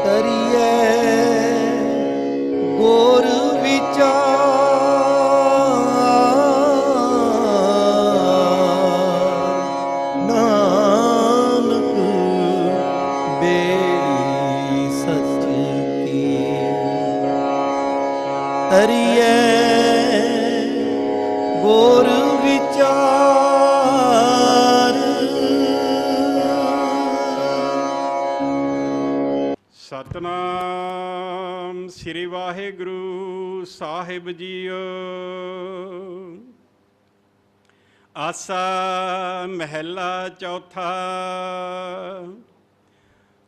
ਤਰੀਏ ਗੁਰ ਵਿਚਾਰ ਨਾਨਕ ਬੇੜੀ ਸੱਚ ਕੀ ਤਰੀਏ ਗੁਰ ਵਿਚਾਰ। ਸਤਨਾਮ ਸ੍ਰੀ ਵਾਹਿਗੁਰੂ ਸਾਹਿਬ ਜੀਓ। ਆਸਾ ਮਹਿਲਾ ਚੌਥਾ।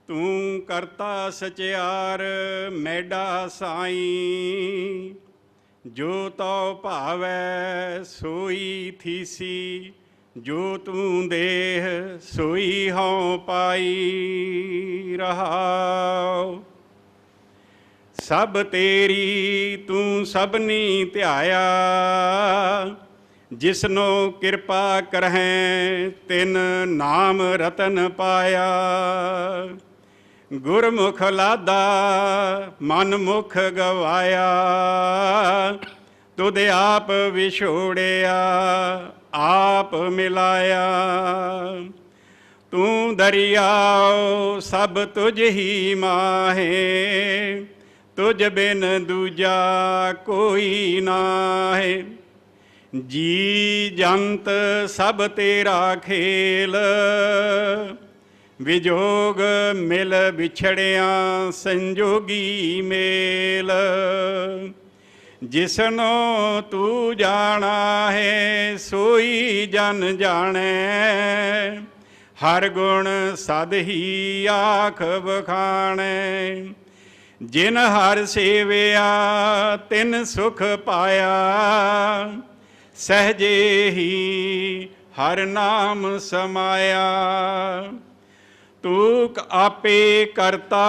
ਤੂੰ ਕਰਤਾ ਸਚਿਆਰ ਮੈਡਾ ਸਾਈਂ, ਜੋ ਤੋ ਭਾਵੈ ਸੋਈ ਥੀਸੀ, ਜੋ ਤੂੰ ਦੇਹ ਸੋਈ ਹਉ ਪਾਈ। ਰਹਾਉ ਸਭ ਤੇਰੀ ਤੂੰ ਸਭਨੀ ਧਿਆਇਆ, ਜਿਸਨੋ ਕਿਰਪਾ ਕਰਹਿ ਤਿਨ ਨਾਮ ਰਤਨ ਪਾਇਆ। ਗੁਰਮੁਖ ਲਾਦਾ ਮਨ ਮੁਖ ਗਵਾਇਆ, ਤੁਧ ਆਪ ਵਿਛੋੜਿਆ ਆਪ ਮਿਲਾਇਆ। ਤੂੰ ਦਰਿਆਓ ਸਭ ਤੁਝ ਹੀ ਮਾਹੇ, ਤੁਝ ਬਿਨ ਦੂਜਾ ਕੋਈ ਨਾਹੇ। ਜੀ ਜੰਤ ਸਭ ਤੇਰਾ ਖੇਲ, ਵਿਜੋਗ ਮਿਲ ਵਿਛੜਿਆ ਸੰਜੋਗੀ ਮੇਲ। ਜਿਸਨੋ ਤੂੰ ਜਾਣਾ ਹੈ ਸੋਈ ਜਨ ਜਾਣੈ, ਹਰ ਗੁਣ ਸਦ ਹੀ ਆਖ ਬਖਾਣੈ। ਜਿਨ ਹਰ ਸੇਵਿਆ ਤਿਨ ਸੁਖ ਪਾਇਆ, ਸਹਜੇ ਹੀ ਹਰ ਨਾਮ ਸਮਾਇਆ। ਤੂੰ ਆਪੇ ਕਰਤਾ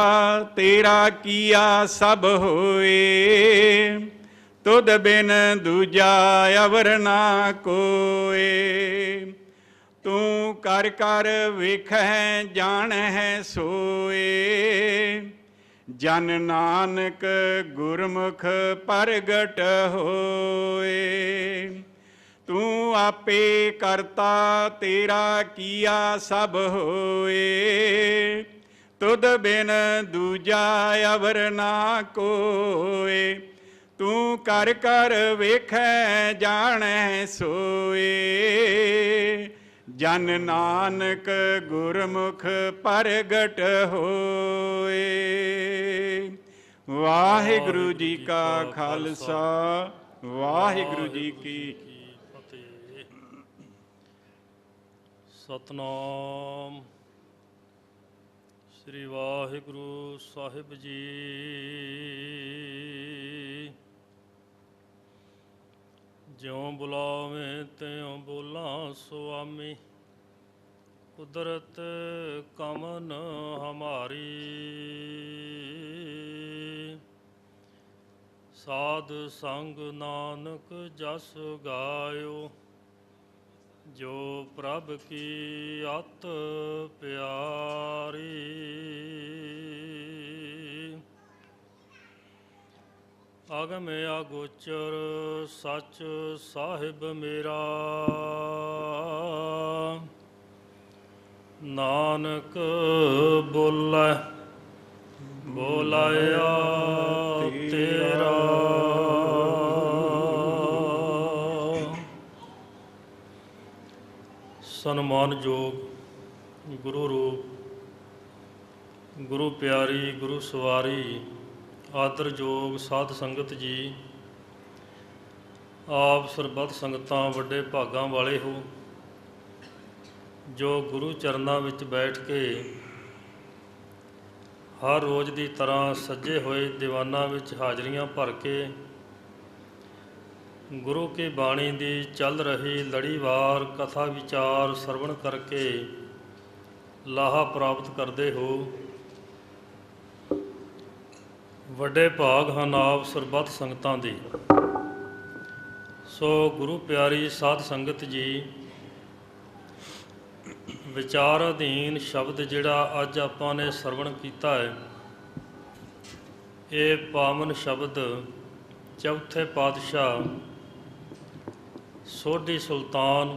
ਤੇਰਾ ਕੀਆ ਸਭ ਹੋਏ, ਤੁਧ ਬਿਨ ਦੂਜਾ ਅਵਰ ਨਾ ਕੋਏ। ਤੂੰ ਕਰ ਕਰ ਵੇਖੈ ਜਾਣੈ ਸੋਏ, ਜਨ ਨਾਨਕ ਗੁਰਮੁਖ ਪ੍ਰਗਟ ਹੋਏ। ਤੂੰ ਆਪੇ ਕਰਤਾ ਤੇਰਾ ਕੀਆ ਸਭ ਹੋਏ, ਤੁਧ ਬਿਨ ਦੂਜਾ ਅਵਰ ਨਾ ਕੋਏ। ਤੂੰ ਕਰ ਕਰ ਵੇਖੈ ਜਾਣੈ ਸੋਏ, ਜਨ ਨਾਨਕ ਗੁਰਮੁਖ ਪ੍ਰਗਟ ਹੋਏ। ਵਾਹਿਗੁਰੂ ਜੀ ਕਾ ਖਾਲਸਾ, ਵਾਹਿਗੁਰੂ ਜੀ ਕੀ ਫਤਿਹ। ਸਤਨਾਮ ਸ੍ਰੀ ਵਾਹਿਗੁਰੂ ਸਾਹਿਬ ਜੀ। ਜਿਉਂ ਬੁਲਾਵੇਂ ਤਿਉਂ ਬੋਲਾਂ ਸੁਆਮੀ, ਕੁਦਰਤ ਕਮਨ ਹਮਾਰੀ। ਸਾਧ ਸੰਗ ਨਾਨਕ ਜਸ ਗਾਇਓ, ਜੋ ਪ੍ਰਭ ਕੀ ਅਤ ਪਿਆਰੀ। ਅਗਮ ਅਗੋਚਰ ਸੱਚ ਸਾਹਿਬ ਮੇਰਾ, ਨਾਨਕ ਬੋਲੇ ਬੋਲਾਇਆ ਤੇਰਾ। ਸਨਮਾਨਯੋਗ ਗੁਰੂ ਰੂਪ, ਗੁਰੂ ਪਿਆਰੀ, ਗੁਰੂ ਸਵਾਰੀ, ਆਦਰਯੋਗ ਸਾਧ ਸੰਗਤ ਜੀ, ਆਪ ਸਰਬੱਤ ਸੰਗਤਾਂ ਵੱਡੇ ਭਾਗਾਂ ਵਾਲੇ ਹੋ, ਜੋ ਗੁਰੂ ਚਰਨਾਂ ਵਿੱਚ ਬੈਠ ਕੇ ਹਰ ਰੋਜ਼ ਦੀ ਤਰ੍ਹਾਂ ਸੱਜੇ ਹੋਏ ਦੀਵਾਨਾਂ ਵਿੱਚ ਹਾਜ਼ਰੀਆਂ ਭਰ ਕੇ ਗੁਰੂ ਕੀ ਬਾਣੀ ਦੀ ਚੱਲ ਰਹੀ ਲੜੀਵਾਰ ਕਥਾ ਵਿਚਾਰ ਸਰਵਣ ਕਰਕੇ ਲਾਹਾ ਪ੍ਰਾਪਤ ਕਰਦੇ ਹੋ। ਵੱਡੇ ਭਾਗ ਹਨ ਆਪ ਸਰਬੱਤ ਸੰਗਤਾਂ ਦੇ। ਸੋ ਗੁਰੂ ਪਿਆਰੀ ਸਾਧ ਸੰਗਤ ਜੀ, ਵਿਚਾਰ ਅਧੀਨ ਸ਼ਬਦ ਜਿਹੜਾ ਅੱਜ ਆਪਾਂ ਨੇ ਸਰਵਣ ਕੀਤਾ ਹੈ, ਇਹ ਪਾਵਨ ਸ਼ਬਦ ਚੌਥੇ ਪਾਤਸ਼ਾਹ ਸੋਢੀ ਸੁਲਤਾਨ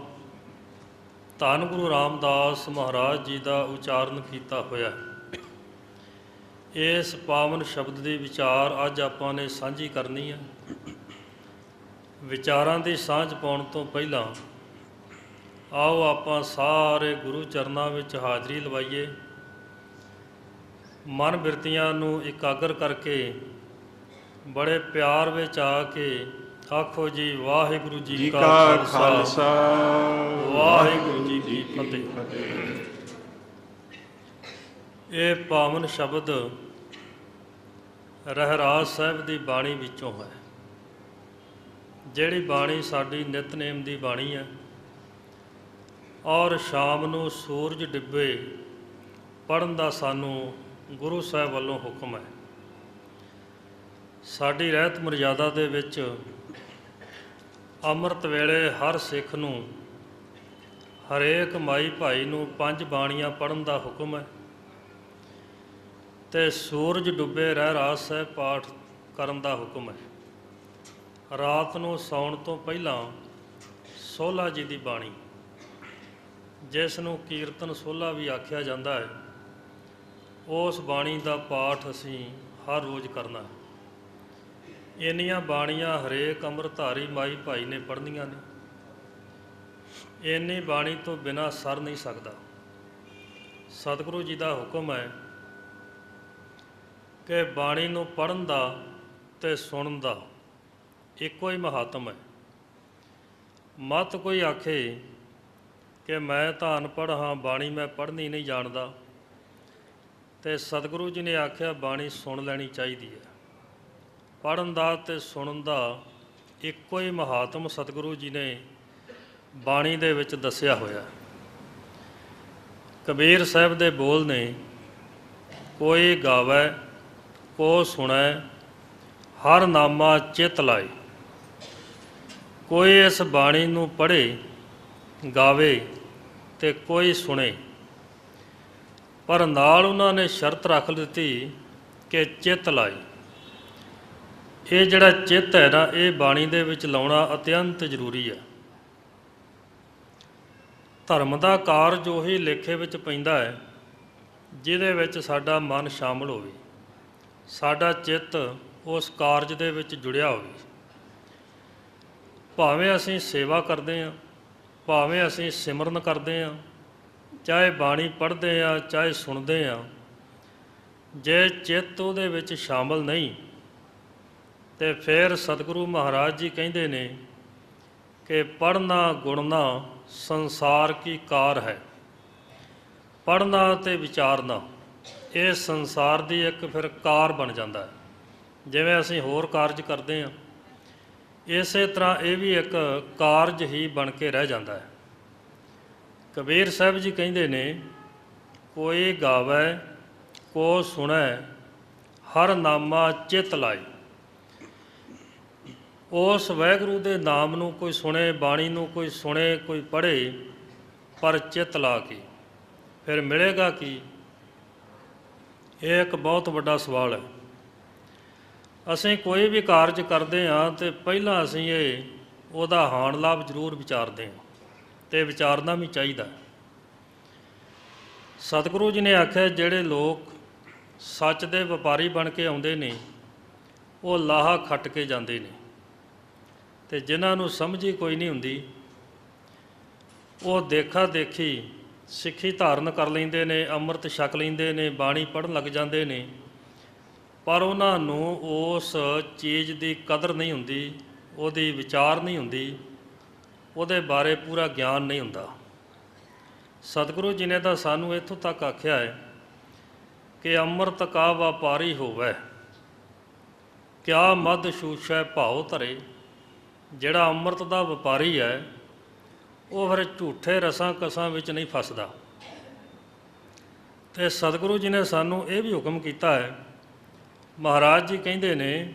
ਧੰਨ ਗੁਰੂ ਰਾਮਦਾਸ ਮਹਾਰਾਜ ਜੀ ਦਾ ਉਚਾਰਨ ਕੀਤਾ ਹੋਇਆ। ਇਸ ਪਾਵਨ ਸ਼ਬਦ ਦੀ ਵਿਚਾਰ ਅੱਜ ਆਪਾਂ ਨੇ ਸਾਂਝੀ ਕਰਨੀ ਹੈ। ਵਿਚਾਰਾਂ ਦੀ ਸਾਂਝ ਪਾਉਣ ਤੋਂ ਪਹਿਲਾਂ ਆਓ ਆਪਾਂ ਸਾਰੇ ਗੁਰੂ ਚਰਨਾਂ ਵਿੱਚ ਹਾਜ਼ਰੀ ਲਵਾਈਏ। ਮਨ ਬਿਰਤੀਆਂ ਨੂੰ ਇਕਾਗਰ ਕਰਕੇ ਬੜੇ ਪਿਆਰ ਵਿੱਚ ਆ ਕੇ ਆਖੋ ਜੀ ਵਾਹਿਗੁਰੂ ਜੀ ਕਾ ਖਾਲਸਾ ਵਾਹਿਗੁਰੂ ਜੀ ਕੀ ਫਤਿਹ। ਇਹ ਪਾਵਨ ਸ਼ਬਦ ਰਹਿਰਾਸ ਸਾਹਿਬ ਦੀ ਬਾਣੀ ਵਿੱਚੋਂ ਹੈ, ਜਿਹੜੀ ਬਾਣੀ ਸਾਡੀ ਨਿਤਨੇਮ ਦੀ ਬਾਣੀ ਹੈ ਔਰ ਸ਼ਾਮ ਨੂੰ ਸੂਰਜ ਡਿੱਬੇ ਪੜ੍ਹਨ ਦਾ ਸਾਨੂੰ ਗੁਰੂ ਸਾਹਿਬ ਵੱਲੋਂ ਹੁਕਮ ਹੈ। ਸਾਡੀ ਰਹਿਤ ਮਰਜ਼ਾਦਾ ਦੇ ਵਿੱਚ ਅੰਮ੍ਰਿਤ ਵੇਲੇ ਹਰ ਸਿੱਖ ਨੂੰ ਹਰੇਕ ਮਾਈ ਭਾਈ ਨੂੰ 5 ਬਾਣੀਆਂ ਪੜ੍ਹਨ ਦਾ ਹੁਕਮ ਹੈ ਤੇ ਸੂਰਜ ਡੁੱਬੇ ਰਹਿਰਾਸ ਸਾਹਿਬ ਪਾਠ ਕਰਨ ਦਾ ਹੁਕਮ ਹੈ। ਰਾਤ ਨੂੰ ਸੌਣ ਤੋਂ ਪਹਿਲਾਂ ਸੋਲਾ ਜੀ ਦੀ ਬਾਣੀ, ਜਿਸ ਨੂੰ ਕੀਰਤਨ ਸੋਲਾ ਵੀ ਆਖਿਆ ਜਾਂਦਾ ਹੈ, ਉਸ ਬਾਣੀ ਦਾ ਪਾਠ ਅਸੀਂ ਹਰ ਰੋਜ਼ ਕਰਨਾ। ਇੰਨੀਆਂ ਬਾਣੀਆਂ ਹਰੇਕ ਅੰਮ੍ਰਿਤਧਾਰੀ ਮਾਈ ਭਾਈ ਨੇ ਪੜ੍ਹਨੀਆਂ ਨੇ। ਇੰਨੀ ਬਾਣੀ ਤੋਂ ਬਿਨਾਂ ਸਰ ਨਹੀਂ ਸਕਦਾ। ਸਤਿਗੁਰੂ ਜੀ ਦਾ ਹੁਕਮ ਹੈ ਕਿ ਬਾਣੀ ਨੂੰ ਪੜ੍ਹਨ ਦਾ ਅਤੇ ਸੁਣਨ ਦਾ ਇੱਕੋ ਹੀ ਮਹਾਤਮ ਹੈ। ਮਤ ਕੋਈ ਆਖੇ ਕਿ ਮੈਂ ਤਾਂ ਅਨਪੜ੍ਹ ਹਾਂ, ਬਾਣੀ ਮੈਂ ਪੜ੍ਹਨੀ ਨਹੀਂ ਜਾਣਦਾ, ਅਤੇ ਸਤਿਗੁਰੂ ਜੀ ਨੇ ਆਖਿਆ ਬਾਣੀ ਸੁਣ ਲੈਣੀ ਚਾਹੀਦੀ ਹੈ। ਪੜ੍ਹਨ ਦਾ ਅਤੇ ਸੁਣਨ ਦਾ ਇੱਕੋ ਹੀ ਮਹਾਤਮ ਸਤਿਗੁਰੂ ਜੀ ਨੇ ਬਾਣੀ ਦੇ ਵਿੱਚ ਦੱਸਿਆ ਹੋਇਆ। ਕਬੀਰ ਸਾਹਿਬ ਦੇ ਬੋਲ ਨੇ, ਕੋਈ ਗਾਵੈ ਕੋ ਸੁਣੈ ਹਰ ਨਾਮਾ ਚਿਤ ਲਾਏ। ਕੋਈ ਇਸ ਬਾਣੀ ਨੂੰ ਪੜ੍ਹੇ ਗਾਵੇ ਅਤੇ ਕੋਈ ਸੁਣੇ, ਪਰ ਨਾਲ ਉਹਨਾਂ ਨੇ ਸ਼ਰਤ ਰੱਖ ਦਿੱਤੀ ਕਿ ਚਿੱਤ ਲਾਏ। ਇਹ ਜਿਹੜਾ ਚਿੱਤ ਹੈ ਨਾ, ਇਹ ਬਾਣੀ ਦੇ ਵਿੱਚ ਲਾਉਣਾ ਅਤਿਅੰਤ ਜ਼ਰੂਰੀ ਹੈ। ਧਰਮ ਦਾ ਕਾਰਜ ਉਹੀ ਲੇਖੇ ਵਿੱਚ ਪੈਂਦਾ ਹੈ ਜਿਹਦੇ ਵਿੱਚ ਸਾਡਾ ਮਨ ਸ਼ਾਮਲ ਹੋਵੇ, ਸਾਡਾ ਚਿੱਤ ਉਸ ਕਾਰਜ ਦੇ ਵਿੱਚ ਜੁੜਿਆ ਹੋਵੇ। ਭਾਵੇਂ ਅਸੀਂ ਸੇਵਾ ਕਰਦੇ ਹਾਂ, ਭਾਵੇਂ ਅਸੀਂ ਸਿਮਰਨ ਕਰਦੇ ਹਾਂ, ਚਾਹੇ ਬਾਣੀ ਪੜ੍ਹਦੇ ਹਾਂ, ਚਾਹੇ ਸੁਣਦੇ ਹਾਂ, ਜੇ ਚਿੱਤ ਉਹਦੇ ਵਿੱਚ ਸ਼ਾਮਲ ਨਹੀਂ ਤੇ ਫਿਰ ਸਤਿਗੁਰੂ ਮਹਾਰਾਜ ਜੀ ਕਹਿੰਦੇ ਨੇ ਕਿ ਪੜ੍ਹਨਾ ਗੁਣਨਾ ਸੰਸਾਰ ਕੀ ਕਾਰ ਹੈ। ਪੜ੍ਹਨਾ ਅਤੇ ਵਿਚਾਰਨਾ ਇਹ ਸੰਸਾਰ ਦੀ ਇੱਕ ਫਿਰ ਕਾਰ ਬਣ ਜਾਂਦਾ ਹੈ। ਜਿਵੇਂ ਅਸੀਂ ਹੋਰ ਕਾਰਜ ਕਰਦੇ ਹਾਂ, ਇਸੇ ਤਰ੍ਹਾਂ ਇਹ ਵੀ ਇੱਕ ਕਾਰਜ ਹੀ ਬਣ ਕੇ ਰਹਿ ਜਾਂਦਾ ਹੈ। ਕਬੀਰ ਸਾਹਿਬ ਜੀ ਕਹਿੰਦੇ ਨੇ, ਕੋਈ ਗਾਵੈ ਕੋ ਸੁਣੈ ਹਰ ਨਾਮਾ ਚਿਤ ਲਾਏ। ਉਸ ਵਾਹਿਗੁਰੂ ਦੇ ਨਾਮ ਨੂੰ ਕੋਈ ਸੁਣੇ, ਬਾਣੀ ਨੂੰ ਕੋਈ ਸੁਣੇ, ਕੋਈ ਪੜ੍ਹੇ, ਪਰ ਚਿੱਤ ਲਾ ਕੇ, ਫਿਰ ਮਿਲੇਗਾ ਕੀ? ਇਹ ਇੱਕ ਬਹੁਤ ਵੱਡਾ ਸਵਾਲ ਹੈ। ਅਸੀਂ ਕੋਈ ਵੀ ਕਾਰਜ ਕਰਦੇ ਹਾਂ ਅਤੇ ਪਹਿਲਾਂ ਅਸੀਂ ਉਹਦਾ ਹਾਨ ਲਾਭ ਜ਼ਰੂਰ ਵਿਚਾਰਦੇ ਹਾਂ, ਅਤੇ ਵਿਚਾਰਨਾ ਵੀ ਚਾਹੀਦਾ। ਸਤਿਗੁਰੂ ਜੀ ਨੇ ਆਖਿਆ, ਜਿਹੜੇ ਲੋਕ ਸੱਚ ਦੇ ਵਪਾਰੀ ਬਣ ਕੇ ਆਉਂਦੇ ਨੇ, ਉਹ ਲਾਹਾ ਖੱਟ ਕੇ ਜਾਂਦੇ ਨੇ, ਅਤੇ ਜਿਨ੍ਹਾਂ ਨੂੰ ਸਮਝ ਹੀ ਕੋਈ ਨਹੀਂ ਹੁੰਦੀ, ਉਹ ਦੇਖਾ ਦੇਖੀ ਸਿੱਖੀ ਧਾਰਨ ਕਰ ਲੈਂਦੇ ਨੇ, ਅੰਮ੍ਰਿਤ ਛਕ ਲੈਂਦੇ ਨੇ, ਬਾਣੀ ਪੜ੍ਹਨ ਲੱਗ ਜਾਂਦੇ ਨੇ, ਪਰ ਉਹਨਾਂ ਨੂੰ ਉਸ ਚੀਜ਼ ਦੀ ਕਦਰ ਨਹੀਂ ਹੁੰਦੀ, ਉਹਦੀ ਵਿਚਾਰ ਨਹੀਂ ਹੁੰਦੀ, ਉਹਦੇ ਬਾਰੇ ਪੂਰਾ ਗਿਆਨ ਨਹੀਂ ਹੁੰਦਾ। ਸਤਿਗੁਰੂ ਜੀ ਨੇ ਤਾਂ ਸਾਨੂੰ ਇੱਥੋਂ ਤੱਕ ਆਖਿਆ ਹੈ ਕਿ ਅੰਮ੍ਰਿਤ ਕਾ ਵਪਾਰੀ ਹੋਵੈ ਕਿਆ ਮਦ ਛੂਛੈ ਭਾਉ ਧਰੇ। ਜਿਹੜਾ ਅੰਮ੍ਰਿਤ ਦਾ ਵਪਾਰੀ ਹੈ, ਉਹ ਫਿਰ ਝੂਠੇ ਰਸਾਂ ਕਸਾਂ ਵਿੱਚ ਨਹੀਂ ਫਸਦਾ। ਅਤੇ ਸਤਿਗੁਰੂ ਜੀ ਨੇ ਸਾਨੂੰ ਇਹ ਵੀ ਹੁਕਮ ਕੀਤਾ ਹੈ। ਮਹਾਰਾਜ ਜੀ ਕਹਿੰਦੇ ਨੇ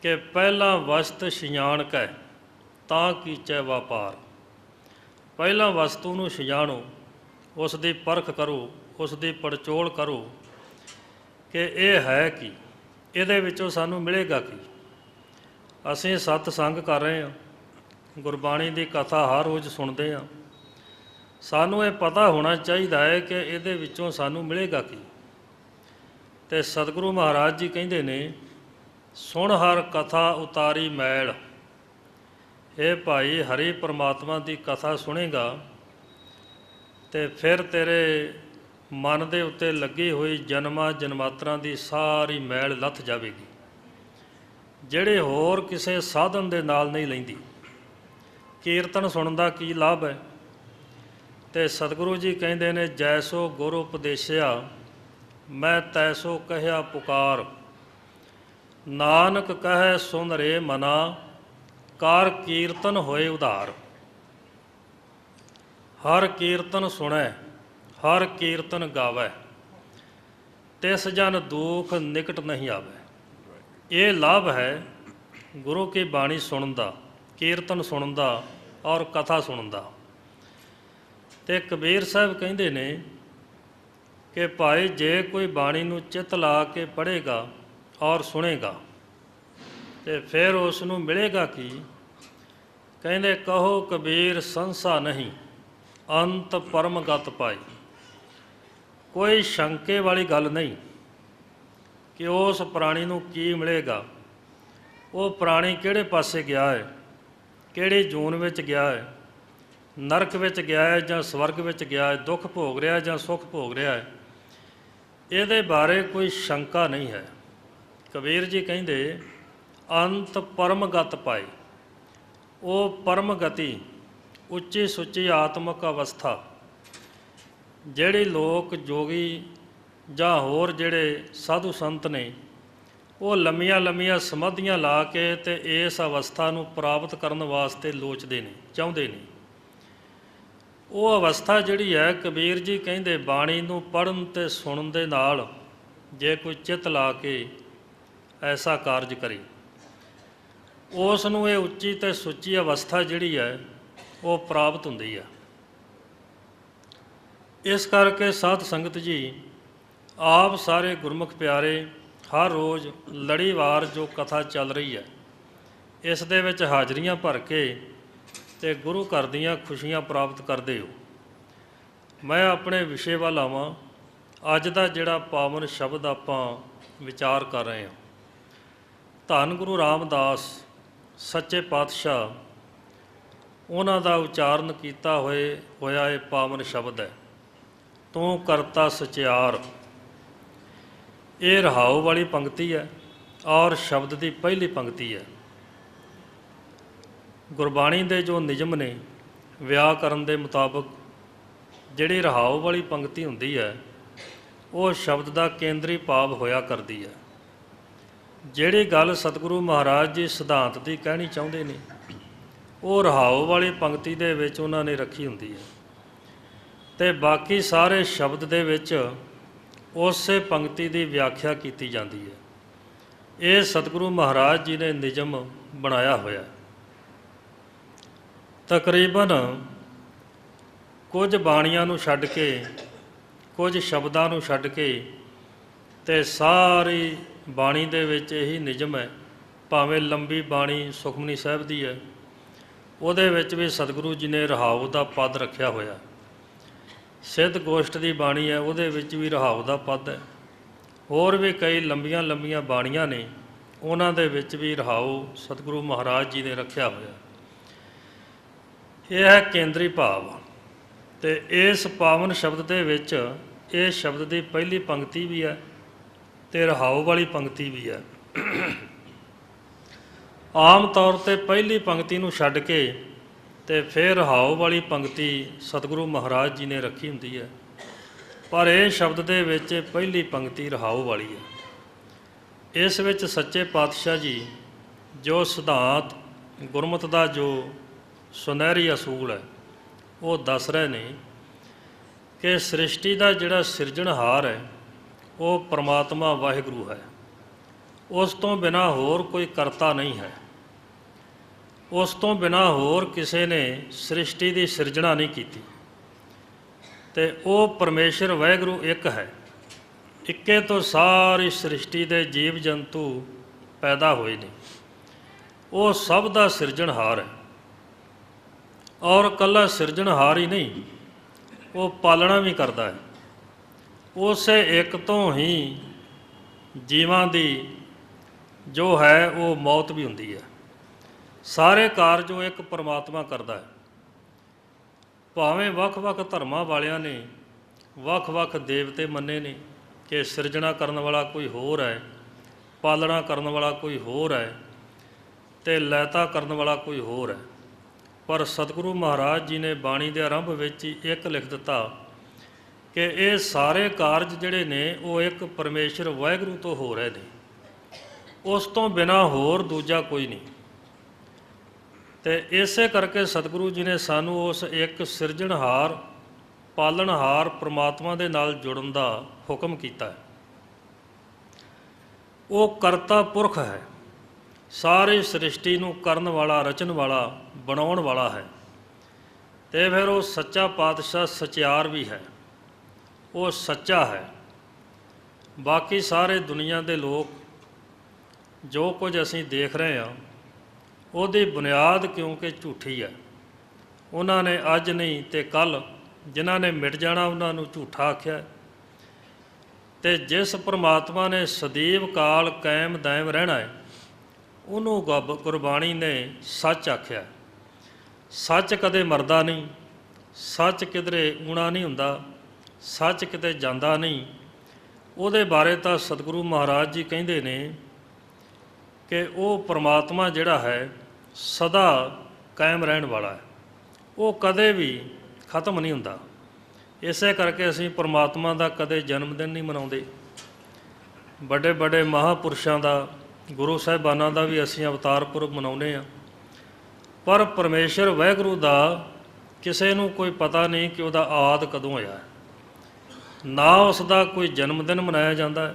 ਕਿ ਪਹਿਲਾਂ ਵਸਤ ਸਿਆਣਕੈ ਤਾਂ ਕੀਚੈ ਵਪਾਰ। ਪਹਿਲਾਂ ਵਸਤੂ ਨੂੰ ਸਿਆਣੋ, ਉਸ ਦੀ ਪਰਖ ਕਰੋ, ਉਸ ਦੀ ਪੜਚੋਲ ਕਰੋ ਕਿ ਇਹ ਹੈ ਕੀ, ਇਹਦੇ ਵਿੱਚੋਂ ਸਾਨੂੰ ਮਿਲੇਗਾ ਕੀ? ਅਸੀਂ ਸਤ ਸੰਗ ਕਰ ਰਹੇ ਹਾਂ, ਗੁਰਬਾਣੀ ਦੀ ਕਥਾ ਹਰ ਰੋਜ਼ ਸੁਣਦੇ ਹਾਂ। ਸਾਨੂੰ ਇਹ ਪਤਾ ਹੋਣਾ ਚਾਹੀਦਾ ਹੈ ਕਿ ਇਹਦੇ ਵਿੱਚੋਂ ਸਾਨੂੰ ਮਿਲੇਗਾ ਕੀ। ਤੇ ਸਤਿਗੁਰੂ ਮਹਾਰਾਜ ਜੀ ਕਹਿੰਦੇ ਨੇ, ਸੁਣ ਹਰ ਕਥਾ ਉਤਾਰੀ ਮੈਲ। ਇਹ ਭਾਈ ਹਰੀ ਪਰਮਾਤਮਾ ਦੀ ਕਥਾ ਸੁਣੇਗਾ ਤੇ ਫਿਰ ਤੇਰੇ ਮਨ ਦੇ ਉੱਤੇ ਲੱਗੀ ਹੋਈ ਜਨਮਾਂ ਜਨਮਾਤਰਾਂ ਦੀ ਸਾਰੀ ਮੈਲ ਲੱਥ ਜਾਵੇਗੀ, ਜਿਹੜੇ ਹੋਰ ਕਿਸੇ ਸਾਧਨ ਦੇ ਨਾਲ ਨਹੀਂ ਲੈਂਦੀ। ਕੀਰਤਨ ਸੁਣਨ ਦਾ ਕੀ ਲਾਭ ਹੈ? ਤੇ ਸਤਿਗੁਰੂ ਜੀ ਕਹਿੰਦੇ ਨੇ, ਜੈਸੋ ਗੁਰ ਉਪਦੇਸਿਆ ਮੈਂ ਤੈਸੋ ਕਹਿਆ ਪੁਕਾਰ। ਨਾਨਕ ਕਹੈ ਸੁਨ ਰੇ ਮਨਾ, ਕਰ ਕੀਰਤਨ ਹੋਏ ਉਧਾਰ। ਹਰ ਕੀਰਤਨ ਸੁਣੈ ਹਰ ਕੀਰਤਨ ਗਾਵੈ, ਤਿਸ ਜਨ ਦੁਖ ਨਿਕਟ ਨਹੀਂ ਆਵੈ। ਇਹ ਲਾਭ ਹੈ ਗੁਰੂ ਕੀ ਬਾਣੀ ਸੁਣਨ ਦਾ, ਕੀਰਤਨ ਸੁਣਨ ਦਾ ਔਰ ਕਥਾ ਸੁਣਨ ਦਾ। ਤੇ ਕਬੀਰ ਸਾਹਿਬ ਕਹਿੰਦੇ ਨੇ ਕਿ ਭਾਈ ਜੇ ਕੋਈ ਬਾਣੀ ਨੂੰ ਚਿੱਤ ਲਾ ਕੇ ਪੜ੍ਹੇਗਾ ਔਰ ਸੁਣੇਗਾ ਤੇ ਫਿਰ ਉਸ ਨੂੰ ਮਿਲੇਗਾ ਕੀ? ਕਹਿੰਦੇ, ਕਹੋ ਕਬੀਰ ਸੰਸਾ ਨਹੀਂ, ਅੰਤ ਪਰਮ ਗਤ ਪਾਈ। ਕੋਈ ਸ਼ੰਕੇ ਵਾਲੀ ਗੱਲ ਨਹੀਂ ਕਿ ਉਸ ਪ੍ਰਾਣੀ ਨੂੰ ਕੀ ਮਿਲੇਗਾ। ਉਹ ਪ੍ਰਾਣੀ ਕਿਹੜੇ ਪਾਸੇ ਗਿਆ ਹੈ, ਕਿਹੜੀ ਜੂਨ ਵਿੱਚ ਗਿਆ ਹੈ, ਨਰਕ ਵਿੱਚ ਗਿਆ ਹੈ ਜਾਂ ਸਵਰਗ ਵਿੱਚ ਗਿਆ ਹੈ, ਦੁੱਖ ਭੋਗ ਰਿਹਾ ਜਾਂ ਸੁੱਖ ਭੋਗ ਰਿਹਾ ਹੈ, ਇਹਦੇ ਬਾਰੇ ਕੋਈ ਸ਼ੰਕਾ ਨਹੀਂ ਹੈ। ਕਬੀਰ ਜੀ ਕਹਿੰਦੇ, ਅੰਤ ਪਰਮ ਗਤ ਪਾਏ। ਉਹ ਪਰਮ ਗਤੀ, ਉੱਚੀ ਸੁੱਚੀ ਆਤਮਿਕ ਅਵਸਥਾ, ਜਿਹੜੇ ਲੋਕ ਜੋਗੀ ਜਾਂ ਹੋਰ ਜਿਹੜੇ ਸਾਧੂ ਸੰਤ ਨੇ, ਉਹ ਲੰਮੀਆਂ ਲੰਮੀਆਂ ਸਮਾਧੀਆਂ ਲਾ ਕੇ ਤੇ ਇਸ ਅਵਸਥਾ ਨੂੰ ਪ੍ਰਾਪਤ ਕਰਨ ਵਾਸਤੇ ਲੋਚਦੇ ਨੇ, ਚਾਹੁੰਦੇ ਨੇ। ਉਹ ਅਵਸਥਾ ਜਿਹੜੀ ਹੈ, ਕਬੀਰ ਜੀ ਕਹਿੰਦੇ, ਬਾਣੀ ਨੂੰ ਪੜ੍ਹਨ ਤੇ ਸੁਣਨ ਦੇ ਨਾਲ ਜੇ ਕੋਈ ਚਿੱਤ ਲਾ ਕੇ ਐਸਾ ਕਾਰਜ ਕਰੇ, ਉਸ ਨੂੰ ਇਹ ਉੱਚੀ ਤੇ ਸੁੱਚੀ ਅਵਸਥਾ ਜਿਹੜੀ ਹੈ ਉਹ ਪ੍ਰਾਪਤ ਹੁੰਦੀ ਹੈ। ਇਸ ਕਰਕੇ ਸਾਧ ਸੰਗਤ ਜੀ, ਆਪ ਸਾਰੇ ਗੁਰਮੁਖ ਪਿਆਰੇ ਹਰ ਰੋਜ਼ ਲੜੀਵਾਰ ਜੋ ਕਥਾ ਚੱਲ ਰਹੀ ਹੈ, ਇਸ ਦੇ ਵਿੱਚ ਹਾਜ਼ਰੀਆਂ ਭਰ ਕੇ ਤੇ ਗੁਰੂ ਘਰ ਦੀਆਂ ਖੁਸ਼ੀਆਂ ਪ੍ਰਾਪਤ ਕਰਦੇ ਹੋ। ਮੈਂ ਆਪਣੇ ਵਿਸ਼ੇ ਵੱਲ ਆਵਾਂ। ਅੱਜ ਦਾ ਜਿਹੜਾ ਪਾਵਨ ਸ਼ਬਦ ਆਪਾਂ ਵਿਚਾਰ ਕਰ ਰਹੇ ਹਾਂ, ਧੰਨ ਗੁਰੂ ਰਾਮਦਾਸ ਸੱਚੇ ਪਾਤਸ਼ਾਹ, ਉਹਨਾਂ ਦਾ ਉਚਾਰਨ ਕੀਤਾ ਹੋਇਆ ਇਹ ਪਾਵਨ ਸ਼ਬਦ ਹੈ, ਤੂੰ ਕਰਤਾ ਸਚਿਆਰ। ਇਹ ਰਹਾਉ ਵਾਲੀ ਪੰਕਤੀ ਹੈ ਔਰ ਸ਼ਬਦ ਦੀ ਪਹਿਲੀ ਪੰਕਤੀ ਹੈ। ਗੁਰਬਾਣੀ ਦੇ ਜੋ ਨਿਯਮ ਨੇ ਵਿਆਕਰਨ ਦੇ ਮੁਤਾਬਕ, ਜਿਹੜੀ ਰਹਾਉ ਵਾਲੀ ਪੰਕਤੀ ਹੁੰਦੀ ਹੈ ਉਹ ਸ਼ਬਦ ਦਾ ਕੇਂਦਰੀ ਭਾਵ ਹੋਇਆ ਕਰਦੀ ਹੈ। ਜਿਹੜੀ ਗੱਲ ਸਤਿਗੁਰੂ ਮਹਾਰਾਜ ਜੀ ਸਿਧਾਂਤ ਦੀ ਕਹਿਣੀ ਚਾਹੁੰਦੇ ਨੇ, ਉਹ ਰਹਾਉ ਵਾਲੀ ਪੰਕਤੀ ਦੇ ਵਿੱਚ ਉਹਨਾਂ ਨੇ ਰੱਖੀ ਹੁੰਦੀ ਹੈ, ਤੇ ਬਾਕੀ ਸਾਰੇ ਸ਼ਬਦ ਦੇ ਵਿੱਚ ਉਸੇ ਪੰਕਤੀ ਦੀ ਵਿਆਖਿਆ ਕੀਤੀ ਜਾਂਦੀ ਹੈ। ਇਹ ਸਤਿਗੁਰੂ ਮਹਾਰਾਜ ਜੀ ਨੇ ਨਿਯਮ ਬਣਾਇਆ ਹੋਇਆ। ਤਕਰੀਬਨ ਕੁਝ ਬਾਣੀਆਂ ਨੂੰ ਛੱਡ ਕੇ, ਕੁਝ ਸ਼ਬਦਾਂ ਨੂੰ ਛੱਡ ਕੇ ਤੇ ਸਾਰੀ ਬਾਣੀ ਦੇ ਵਿੱਚ ਇਹੀ ਨਿਯਮ ਹੈ। ਭਾਵੇਂ ਲੰਬੀ ਬਾਣੀ ਸੁਖਮਨੀ ਸਾਹਿਬ ਦੀ ਹੈ, ਉਹਦੇ ਵਿੱਚ ਵੀ ਸਤਿਗੁਰੂ ਜੀ ਨੇ ਰਹਾਉ ਦਾ ਪਦ ਰੱਖਿਆ ਹੋਇਆ। ਸਿੱਧ ਗੋਸ਼ਟ ਦੀ ਬਾਣੀ ਹੈ, ਉਹਦੇ ਵਿੱਚ ਵੀ ਰਹਾਉ ਦਾ ਪਦ ਹੈ। ਹੋਰ ਵੀ ਕਈ ਲੰਬੀਆਂ ਲੰਬੀਆਂ ਬਾਣੀਆਂ ਨੇ, ਉਹਨਾਂ ਦੇ ਵਿੱਚ ਵੀ ਰਹਾਉ ਸਤਿਗੁਰੂ ਮਹਾਰਾਜ ਜੀ ਨੇ ਰੱਖਿਆ ਹੋਇਆ। ਇਹ ਹੈ ਕੇਂਦਰੀ ਭਾਵ। ਤੇ ਇਸ ਪਾਵਨ ਸ਼ਬਦ ਦੇ ਵਿੱਚ ਇਹ ਸ਼ਬਦ ਦੀ ਪਹਿਲੀ ਪੰਕਤੀ ਵੀ ਹੈ ਤੇ ਰਹਾਉ ਵਾਲੀ ਪੰਕਤੀ ਵੀ ਹੈ। ਆਮ ਤੌਰ 'ਤੇ ਪਹਿਲੀ ਪੰਕਤੀ ਨੂੰ ਛੱਡ ਕੇ ਤੇ ਫਿਰ ਰਹਾਉ ਵਾਲੀ ਪੰਕਤੀ ਸਤਿਗੁਰੂ ਮਹਾਰਾਜ ਜੀ ਨੇ ਰੱਖੀ ਹੁੰਦੀ ਹੈ, ਪਰ ਇਹ ਸ਼ਬਦ ਦੇ ਵਿੱਚ ਪਹਿਲੀ ਪੰਕਤੀ ਰਹਾਉ ਵਾਲੀ ਹੈ। ਇਸ ਵਿੱਚ ਸੱਚੇ ਪਾਤਸ਼ਾਹ ਜੀ ਜੋ ਸਿਧਾਂਤ ਗੁਰਮਤਿ ਦਾ ਜੋ ਸੁਨਹਿਰੀ ਅਸੂਲ ਹੈ ਉਹ ਦੱਸ ਰਹੇ ਨੇ ਕਿ ਸ੍ਰਿਸ਼ਟੀ ਦਾ ਜਿਹੜਾ ਸਿਰਜਣਹਾਰ ਹੈ ਉਹ ਪਰਮਾਤਮਾ ਵਾਹਿਗੁਰੂ ਹੈ। ਉਸ ਤੋਂ ਬਿਨਾਂ ਹੋਰ ਕੋਈ ਕਰਤਾ ਨਹੀਂ ਹੈ। ਉਸ ਤੋਂ ਬਿਨਾਂ ਹੋਰ ਕਿਸੇ ਨੇ ਸ੍ਰਿਸ਼ਟੀ ਦੀ ਸਿਰਜਣਾ ਨਹੀਂ ਕੀਤੀ। ਤੇ ਉਹ ਪਰਮੇਸ਼ਰ ਵਾਹਿਗੁਰੂ ਇੱਕ ਹੈ। ਇੱਕੇ ਤੋਂ ਸਾਰੀ ਸ੍ਰਿਸ਼ਟੀ ਦੇ ਜੀਵ ਜੰਤੂ ਪੈਦਾ ਹੋਏ ਨੇ। ਉਹ ਸਭ ਦਾ ਸਿਰਜਣਹਾਰ ਹੈ, ਔਰ ਇਕੱਲਾ ਸਿਰਜਣਹਾਰ ਹੀ ਨਹੀਂ, ਉਹ ਪਾਲਣਾ ਵੀ ਕਰਦਾ ਹੈ। ਉਸੇ ਇੱਕ ਤੋਂ ਹੀ ਜੀਵਾਂ ਦੀ ਜੋ ਹੈ ਉਹ ਮੌਤ ਵੀ ਹੁੰਦੀ ਹੈ। ਸਾਰੇ ਕਾਰਜ ਉਹ ਇੱਕ ਪਰਮਾਤਮਾ ਕਰਦਾ ਹੈ। ਭਾਵੇਂ ਵੱਖ-ਵੱਖ ਧਰਮਾਂ ਵਾਲਿਆਂ ਨੇ ਵੱਖ-ਵੱਖ ਦੇਵਤੇ ਮੰਨੇ ਨੇ ਕਿ ਸਿਰਜਣਾ ਕਰਨ ਵਾਲਾ ਕੋਈ ਹੋਰ ਹੈ, ਪਾਲਣਾ ਕਰਨ ਵਾਲਾ ਕੋਈ ਹੋਰ ਹੈ, ਅਤੇ ਲੈਤਾ ਕਰਨ ਵਾਲਾ ਕੋਈ ਹੋਰ ਹੈ। ਪਰ ਸਤਿਗੁਰੂ ਮਹਾਰਾਜ ਜੀ ਨੇ ਬਾਣੀ ਦੇ ਆਰੰਭ ਵਿੱਚ ਹੀ ਇੱਕ ਲਿਖ ਦਿੱਤਾ ਕਿ ਇਹ ਸਾਰੇ ਕਾਰਜ ਜਿਹੜੇ ਨੇ ਉਹ ਇੱਕ ਪਰਮੇਸ਼ਰ ਵਾਹਿਗੁਰੂ ਤੋਂ ਹੋ ਰਹੇ ਨੇ, ਉਸ ਤੋਂ ਬਿਨਾਂ ਹੋਰ ਦੂਜਾ ਕੋਈ ਨਹੀਂ। ਅਤੇ ਇਸੇ ਕਰਕੇ ਸਤਿਗੁਰੂ ਜੀ ਨੇ ਸਾਨੂੰ ਉਸ ਇੱਕ ਸਿਰਜਣਹਾਰ ਪਾਲਣਹਾਰ ਪ੍ਰਮਾਤਮਾ ਦੇ ਨਾਲ ਜੁੜਨ ਦਾ ਹੁਕਮ ਕੀਤਾ ਹੈ। ਉਹ ਕਰਤਾ ਪੁਰਖ ਹੈ, ਸਾਰੀ ਸ੍ਰਿਸ਼ਟੀ ਨੂੰ ਕਰਨ ਵਾਲਾ, ਰਚਣ ਵਾਲਾ, ਬਣਾਉਣ ਵਾਲਾ ਹੈ। ਅਤੇ ਫਿਰ ਉਹ ਸੱਚਾ ਪਾਤਸ਼ਾਹ ਸਚਿਆਰ ਵੀ ਹੈ, ਉਹ ਸੱਚਾ ਹੈ। ਬਾਕੀ ਸਾਰੇ ਦੁਨੀਆ ਦੇ ਲੋਕ ਜੋ ਕੁਝ ਅਸੀਂ ਦੇਖ ਰਹੇ ਹਾਂ ਉਹਦੀ ਬੁਨਿਆਦ ਕਿਉਂਕਿ ਝੂਠੀ ਹੈ। ਉਹਨਾਂ ਨੇ ਅੱਜ ਨਹੀਂ ਤੇ ਕੱਲ੍ਹ ਜਿਨ੍ਹਾਂ ਨੇ ਮਿਟ ਜਾਣਾ ਉਹਨਾਂ ਨੂੰ ਝੂਠਾ ਆਖਿਆ। ਅਤੇ ਜਿਸ ਪਰਮਾਤਮਾ ਨੇ ਸਦੀਵ ਕਾਲ ਕਾਇਮ ਦਾਇਮ ਰਹਿਣਾ ਹੈ ਉਹਨੂੰ ਗੁਰਬਾਣੀ ਨੇ ਸੱਚ ਆਖਿਆ। ਸੱਚ ਕਦੇ ਮਰਦਾ ਨਹੀਂ, ਸੱਚ ਕਿਧਰੇ ਊਣਾ ਨਹੀਂ ਹੁੰਦਾ, ਸੱਚ ਕਿਤੇ ਜਾਂਦਾ ਨਹੀਂ। ਉਹਦੇ ਬਾਰੇ ਤਾਂ ਸਤਿਗੁਰੂ ਮਹਾਰਾਜ ਜੀ ਕਹਿੰਦੇ ਨੇ ਕਿ ਉਹ ਪਰਮਾਤਮਾ ਜਿਹੜਾ ਹੈ ਸਦਾ ਕਾਇਮ ਰਹਿਣ ਵਾਲਾ ਹੈ, ਉਹ ਕਦੇ ਵੀ ਖਤਮ ਨਹੀਂ ਹੁੰਦਾ। ਇਸੇ ਕਰਕੇ ਅਸੀਂ ਪਰਮਾਤਮਾ ਦਾ ਕਦੇ ਜਨਮ ਦਿਨ ਨਹੀਂ ਮਨਾਉਂਦੇ। ਵੱਡੇ ਵੱਡੇ ਮਹਾਂਪੁਰਸ਼ਾਂ ਦਾ, ਗੁਰੂ ਸਾਹਿਬਾਨਾਂ ਦਾ ਵੀ ਅਸੀਂ ਅਵਤਾਰ ਪੁਰਬ ਮਨਾਉਂਦੇ ਹਾਂ, ਪਰ ਪਰਮੇਸ਼ਰ ਵਾਹਿਗੁਰੂ ਦਾ ਕਿਸੇ ਨੂੰ ਕੋਈ ਪਤਾ ਨਹੀਂ ਕਿ ਉਹਦਾ ਆਦ ਕਦੋਂ ਹੋਇਆ। ਨਾ ਉਸ ਦਾ ਕੋਈ ਜਨਮ ਦਿਨ ਮਨਾਇਆ ਜਾਂਦਾ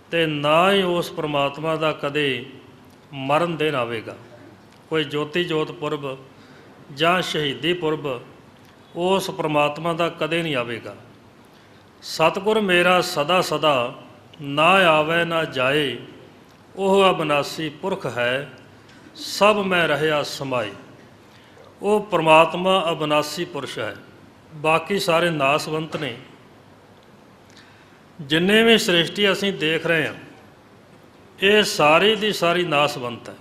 ਅਤੇ ਨਾ ਹੀ ਉਸ ਪਰਮਾਤਮਾ ਦਾ ਕਦੇ ਮਰਨ ਦਿਨ ਆਵੇਗਾ। ਕੋਈ ਜੋਤੀ ਜੋਤ ਪੁਰਬ ਜਾਂ ਸ਼ਹੀਦੀ ਪੁਰਬ ਉਸ ਪਰਮਾਤਮਾ ਦਾ ਕਦੇ ਨਹੀਂ ਆਵੇਗਾ। ਸਤਿਗੁਰ ਮੇਰਾ ਸਦਾ ਸਦਾ, ਨਾ ਆਵੇ ਨਾ ਜਾਏ, ਉਹ ਅਬਨਾਸੀ ਪੁਰਖ ਹੈ, ਸਭ ਮੈਂ ਰਹਿਆ ਸਮਾਏ। ਉਹ ਪਰਮਾਤਮਾ ਅਬਨਾਸੀ ਪੁਰਸ਼ ਹੈ, ਬਾਕੀ ਸਾਰੇ ਨਾਸਵੰਤ ਨੇ। ਜਿੰਨੇ ਵੀ ਸ੍ਰਿਸ਼ਟੀ ਅਸੀਂ ਦੇਖ ਰਹੇ ਹਾਂ ਇਹ ਸਾਰੀ ਦੀ ਸਾਰੀ ਨਾਸਵੰਤ ਹੈ।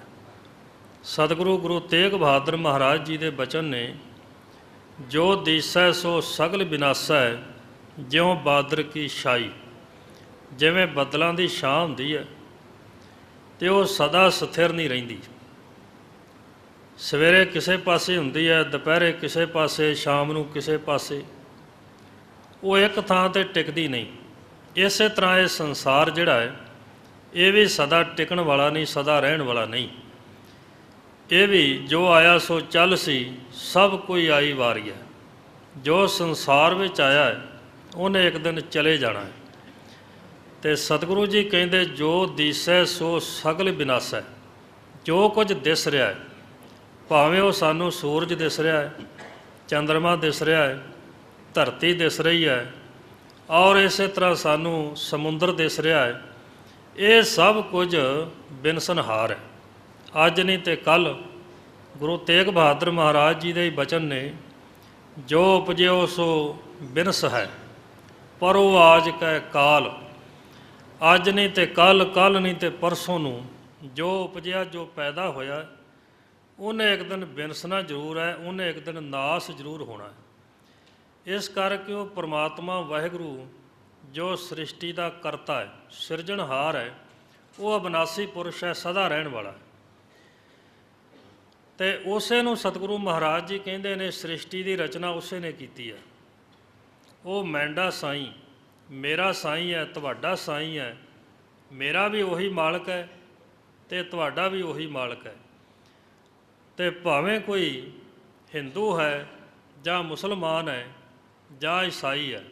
ਸਤਿਗੁਰੂ ਗੁਰੂ ਤੇਗ ਬਹਾਦਰ ਮਹਾਰਾਜ ਜੀ ਦੇ ਬਚਨ ਨੇ, ਜੋ ਦੀਸੈ ਸੋ ਸਗਲ ਵਿਨਾਸੈ, ਜਿਉਂ ਬਾਦਰ ਕੀ ਛਾਈ। ਜਿਵੇਂ ਬੱਦਲਾਂ ਦੀ ਛਾਂ ਹੁੰਦੀ ਹੈ ਅਤੇ ਉਹ ਸਦਾ ਸਥਿਰ ਨਹੀਂ ਰਹਿੰਦੀ, ਸਵੇਰੇ ਕਿਸੇ ਪਾਸੇ ਹੁੰਦੀ ਹੈ, ਦੁਪਹਿਰੇ ਕਿਸੇ ਪਾਸੇ, ਸ਼ਾਮ ਨੂੰ ਕਿਸੇ ਪਾਸੇ, ਉਹ ਇੱਕ ਥਾਂ 'ਤੇ ਟਿਕਦੀ ਨਹੀਂ। ਇਸੇ ਤਰ੍ਹਾਂ ਇਹ ਸੰਸਾਰ ਜਿਹੜਾ ਹੈ ਇਹ ਵੀ ਸਦਾ ਟਿਕਣ ਵਾਲਾ ਨਹੀਂ, ਸਦਾ ਰਹਿਣ ਵਾਲਾ ਨਹੀਂ। ਇਹ ਵੀ ਜੋ ਆਇਆ ਸੋ ਚੱਲ ਸੀ, ਸਭ ਕੋਈ ਆਈ ਵਾਰੀ ਹੈ। ਜੋ ਸੰਸਾਰ ਵਿੱਚ ਆਇਆ ਹੈ ਉਹਨੇ ਇੱਕ ਦਿਨ ਚਲੇ ਜਾਣਾ ਹੈ। ਅਤੇ ਸਤਿਗੁਰੂ ਜੀ ਕਹਿੰਦੇ, ਜੋ ਦੀਸੈ ਸੋ ਸਗਲ ਵਿਨਾਸੈ। ਜੋ ਕੁਝ ਦਿਸ ਰਿਹਾ ਹੈ, ਭਾਵੇਂ ਉਹ ਸਾਨੂੰ ਸੂਰਜ ਦਿਸ ਰਿਹਾ ਹੈ, ਚੰਦਰਮਾ ਦਿਸ ਰਿਹਾ ਹੈ, ਧਰਤੀ ਦਿਸ ਰਹੀ ਹੈ, ਔਰ ਇਸੇ ਤਰ੍ਹਾਂ ਸਾਨੂੰ ਸਮੁੰਦਰ ਦਿਸ ਰਿਹਾ ਹੈ, ਇਹ ਸਭ ਕੁਝ ਬਿਨਸਨਹਾਰ ਹੈ। ਅੱਜ ਨਹੀਂ ਤੇ ਕੱਲ੍ਹ ਗੁਰੂ ਤੇਗ ਬਹਾਦਰ ਮਹਾਰਾਜ ਜੀ ਦੇ ਹੀ ਬਚਨ ਨੇ, ਜੋ ਉਪਜਿਓ ਸੋ ਬਿਨਸ ਹੈ, ਪਰ ਉਹ ਆਜ ਕੈ ਕਾਲ। ਅੱਜ ਨਹੀਂ ਤੇ ਕੱਲ੍ਹ, ਕੱਲ੍ਹ ਨਹੀਂ ਤੇ ਪਰਸੋਂ ਨੂੰ ਜੋ ਉਪਜਿਆ, ਜੋ ਪੈਦਾ ਹੋਇਆ, ਉਹਨੇ ਇੱਕ ਦਿਨ ਬਿਨਸਣਾ ਜ਼ਰੂਰ ਹੈ, ਉਹਨੇ ਇੱਕ ਦਿਨ ਨਾਸ ਜ਼ਰੂਰ ਹੋਣਾ ਹੈ। ਇਸ ਕਰਕੇ ਉਹ ਪਰਮਾਤਮਾ ਵਾਹਿਗੁਰੂ ਜੋ ਸ੍ਰਿਸ਼ਟੀ ਦਾ ਕਰਤਾ ਹੈ, ਸਿਰਜਣਹਾਰ ਹੈ, ਉਹ ਅਬਨਾਸੀ ਪੁਰਸ਼ ਹੈ, ਸਦਾ ਰਹਿਣ ਵਾਲਾ ਹੈ। ਅਤੇ ਉਸੇ ਨੂੰ ਸਤਿਗੁਰੂ ਮਹਾਰਾਜ ਜੀ ਕਹਿੰਦੇ ਨੇ ਸ੍ਰਿਸ਼ਟੀ ਦੀ ਰਚਨਾ ਉਸੇ ਨੇ ਕੀਤੀ ਹੈ। ਉਹ ਮੈਂਡਾ ਸਾਈਂ, ਮੇਰਾ ਸਾਈਂ ਹੈ, ਤੁਹਾਡਾ ਸਾਈਂ ਹੈ, ਮੇਰਾ ਵੀ ਉਹੀ ਮਾਲਕ ਹੈ ਅਤੇ ਤੁਹਾਡਾ ਵੀ ਉਹੀ ਮਾਲਕ ਹੈ। ਅਤੇ ਭਾਵੇਂ ਕੋਈ ਹਿੰਦੂ ਹੈ ਜਾਂ ਮੁਸਲਮਾਨ ਹੈ ਜਾਂ ਈਸਾਈ ਹੈ,